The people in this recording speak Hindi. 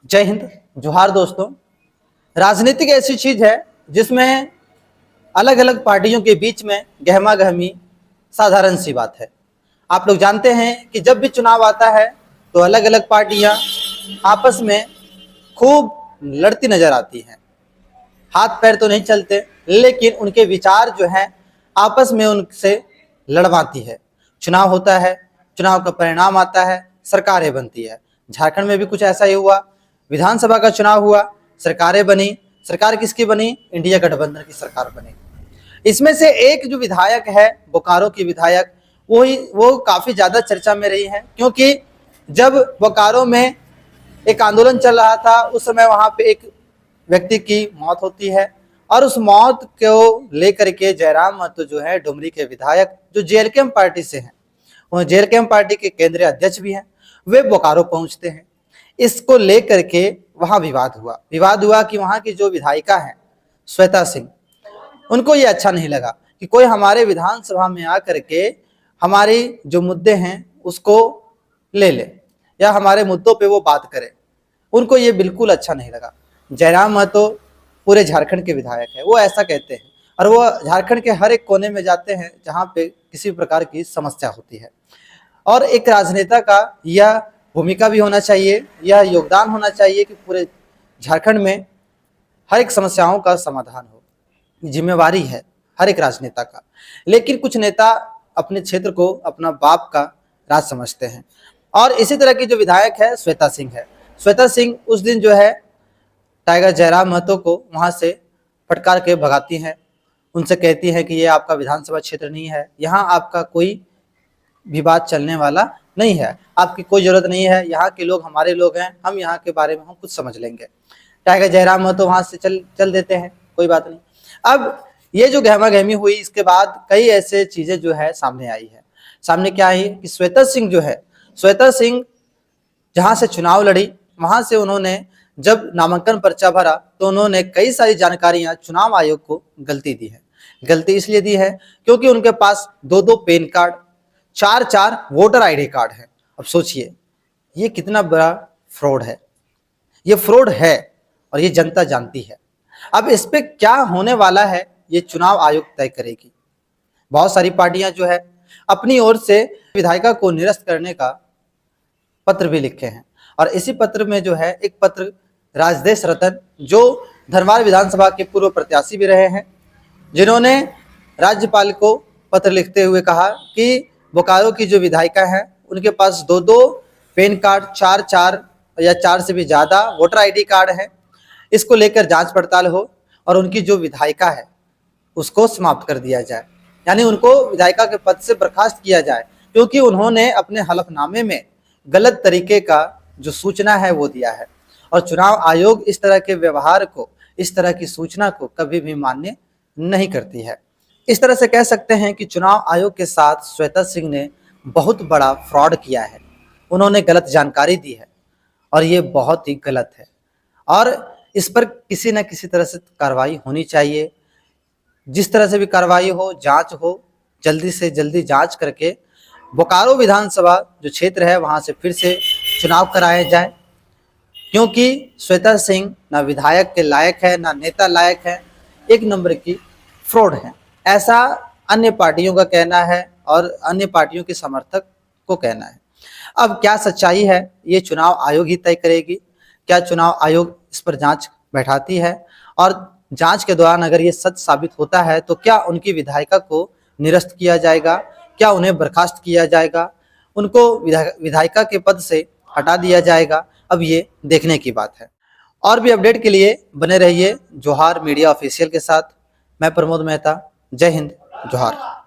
जय हिंद, जोहार दोस्तों। राजनीतिक ऐसी चीज है जिसमें अलग अलग पार्टियों के बीच में गहमा गहमी साधारण सी बात है। आप लोग जानते हैं कि जब भी चुनाव आता है तो अलग अलग पार्टियां आपस में खूब लड़ती नजर आती हैं। हाथ पैर तो नहीं चलते, लेकिन उनके विचार जो हैं आपस में उनसे लड़वाती है। चुनाव होता है, चुनाव का परिणाम आता है, सरकारें बनती है। झारखंड में भी कुछ ऐसा ही हुआ। विधानसभा का चुनाव हुआ, सरकारें बनी। सरकार किसकी बनी? इंडिया गठबंधन की सरकार बनी। इसमें से एक जो विधायक है, बोकारो की विधायक, वो काफी ज्यादा चर्चा में रही है, क्योंकि जब बोकारो में एक आंदोलन चल रहा था उस समय वहां पे एक व्यक्ति की मौत होती है और उस मौत को लेकर के जयराम महतो जो है डुमरी के विधायक, जो जेएलकेएम पार्टी से हैं, वो जेएलकेएम पार्टी के केंद्रीय अध्यक्ष भी हैं, वे बोकारो पहुंचते हैं। इसको लेकर के वहां विवाद हुआ कि वहां की जो विधायिका है श्वेता सिंह, उनको ये अच्छा नहीं लगा कि कोई हमारे विधानसभा में आकर के हमारी जो मुद्दे हैं उसको ले या हमारे मुद्दों पे वो बात करे। उनको ये बिल्कुल अच्छा नहीं लगा। जयराम महतो पूरे झारखंड के विधायक है, वो ऐसा कहते हैं और वो झारखंड के हर एक कोने में जाते हैं जहाँ पे किसी प्रकार की समस्या होती है। और एक राजनेता का यह भूमिका भी होना चाहिए, यह योगदान होना चाहिए कि पूरे झारखंड में हर एक समस्याओं का समाधान हो। जिम्मेवारी है हर एक राजनेता का। लेकिन कुछ नेता अपने क्षेत्र को अपना बाप का राज समझते हैं और इसी तरह की जो विधायक है श्वेता सिंह है। श्वेता सिंह उस दिन जो है टाइगर जयराम महतो को वहां से फटकार के भगाती हैं। उनसे कहती हैं कि ये आपका विधानसभा क्षेत्र नहीं है, यहाँ आपका कोई विवाद चलने वाला नहीं है, आपकी कोई जरूरत नहीं है, यहाँ के लोग हमारे लोग हैं, हम यहाँ के बारे में हम कुछ समझ लेंगे। टाइगर जयराम महतो वहां से चल देते हैं, कोई बात नहीं। अब ये जो गहमा गहमी हुई, इसके बाद कई ऐसे चीजें जो है सामने आई है। सामने क्या आई कि श्वेता सिंह जो है, श्वेता सिंह जहां से चुनाव लड़ी, वहां से उन्होंने जब नामांकन पर्चा भरा तो उन्होंने कई सारी जानकारियां चुनाव आयोग को गलती दी है। गलती इसलिए दी है क्योंकि उनके पास 2-2 pan card, 4-4 voter ID card है। अब सोचिए ये कितना बड़ा फ्रॉड है। ये फ्रॉड है और ये जनता जानती है। अब इस पे क्या होने वाला है ये चुनाव आयोग तय करेगी। बहुत सारी पार्टियां जो है अपनी ओर से विधायिका को निरस्त करने का पत्र भी लिखे हैं और इसी पत्र में जो है एक पत्र राजदेश रतन, जो धनबाद विधानसभा के पूर्व प्रत्याशी भी रहे हैं, जिन्होंने राज्यपाल को पत्र लिखते हुए कहा कि बोकारो की जो विधायिका है उनके पास 2-2 पैन कार्ड, 4-4 या 4 से भी ज़्यादा वोटर आईडी कार्ड है, इसको लेकर जांच पड़ताल हो और उनकी जो विधायिका है उसको समाप्त कर दिया जाए, यानी उनको विधायिका के पद से बर्खास्त किया जाए, क्योंकि उन्होंने अपने हलफनामे में गलत तरीके का जो सूचना है वो दिया है। और चुनाव आयोग इस तरह के व्यवहार को, इस तरह की सूचना को कभी भी मान्य नहीं करती है। इस तरह से कह सकते हैं कि चुनाव आयोग के साथ श्वेता सिंह ने बहुत बड़ा फ्रॉड किया है। उन्होंने गलत जानकारी दी है और ये बहुत ही गलत है और इस पर किसी न किसी तरह से कार्रवाई होनी चाहिए। जिस तरह से भी कार्रवाई हो, जांच हो, जल्दी से जल्दी जांच करके बोकारो विधानसभा जो क्षेत्र है वहां से फिर से चुनाव कराए जाए, क्योंकि श्वेता सिंह ना विधायक के लायक है, ना नेता लायक है, एक नंबर की फ्रॉड है। ऐसा अन्य पार्टियों का कहना है और अन्य पार्टियों के समर्थक को कहना है। अब क्या सच्चाई है ये चुनाव आयोग ही तय करेगी। क्या चुनाव आयोग इस पर जांच बैठाती है और जांच के दौरान अगर ये सच साबित होता है तो क्या उनकी विधायिका को निरस्त किया जाएगा, क्या उन्हें बर्खास्त किया जाएगा, उनको विधायिका के पद से हटा दिया जाएगा। अब ये देखने की बात है। और भी अपडेट के लिए बने रहिए जोहार मीडिया ऑफिशियल के साथ। मैं प्रमोद मेहता। जय हिंद, जोहार।